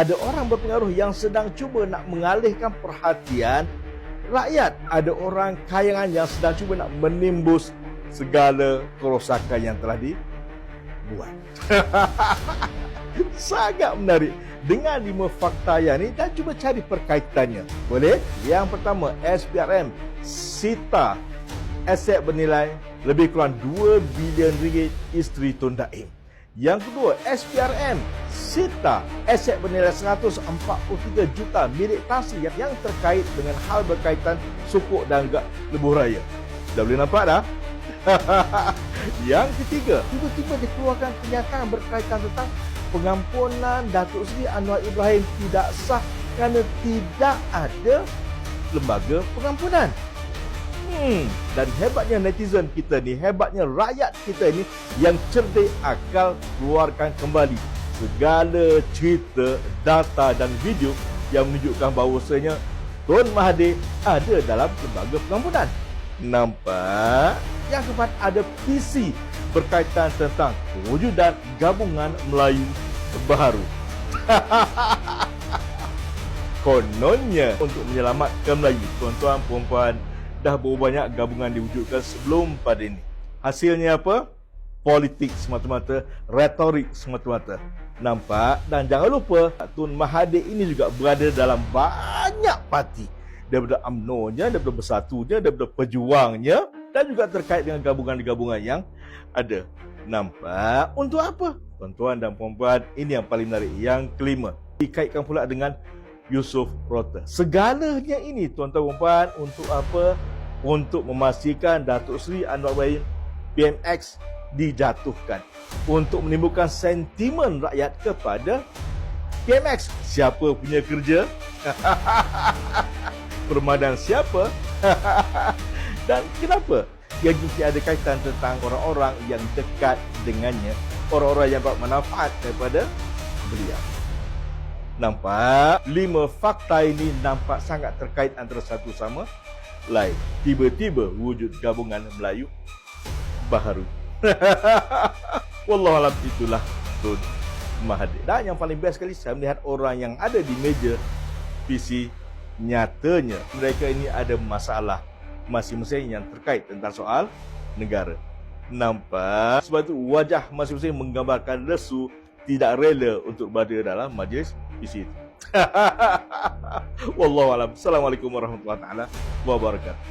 Ada orang berpengaruh yang sedang cuba nak mengalihkan perhatian rakyat. Ada orang kayangan yang sedang cuba nak menimbus segala kerosakan yang telah dibuat. Sangat menarik. Dengan 5 fakta yang ini dan cuba cari perkaitannya. Boleh? Yang pertama, SPRM sita aset bernilai lebih kurang 2 bilion ringgit isteri Tun Daim. Yang kedua, SPRM sita aset bernilai 143 juta milik Tan Sri yang terkait dengan hal berkaitan sukuk dan lebuh raya. Dah boleh nampak dah? Yang ketiga, tiba-tiba dikeluarkan kenyataan berkaitan tentang pengampunan Datuk Seri Anwar Ibrahim tidak sah kerana tidak ada lembaga pengampunan. Dan hebatnya netizen kita ni, hebatnya rakyat kita ni yang cerdik akal keluarkan kembali segala cerita, data dan video yang menunjukkan bahawasanya Tun Mahathir ada dalam lembaga pengampunan. Nampak? Yang keempat, ada visi berkaitan tentang kewujudan Gabungan Melayu Baharu. Kononnya untuk menyelamatkan Melayu, tuan-tuan, puan-puan, dah berapa banyak gabungan diwujudkan sebelum pada ini. Hasilnya apa? Politik semata-mata, retorik semata-mata. Nampak? Dan jangan lupa, Tun Mahathir ini juga berada dalam banyak parti. Daripada UMNO-nya, daripada Bersatunya, daripada Pejuangnya, dan juga terkait dengan gabungan-gabungan yang ada. Nampak? Untuk apa? Tuan-tuan dan puan-puan, ini yang paling menarik. Yang kelima, dikaitkan pula dengan Yusof Rota. Segalanya ini, tuan-tuan dan puan-puan, untuk apa? Untuk memastikan Datuk Seri Anwar Ibrahim PMX dijatuhkan. Untuk menimbulkan sentimen rakyat kepada PMX. Siapa punya kerja? Permadan siapa? Dan kenapa? Yang ada kaitan tentang orang-orang yang dekat dengannya, orang-orang yang dapat manfaat daripada beliau. Nampak? 5 fakta ini nampak sangat terkait antara satu sama lain. Tiba-tiba wujud Gabungan Melayu Baharu. Wallahualam, itulah Tun Mahathir. Dan yang paling best sekali, saya melihat orang yang ada di meja PC, nyatanya mereka ini ada masalah masing-masing yang terkait tentang soal negara. Nampak? Sebab itu wajah masing-masing menggambarkan lesu, tidak rela untuk berada dalam majlis PC. Wallahualam. Assalamualaikum warahmatullahi wabarakatuh.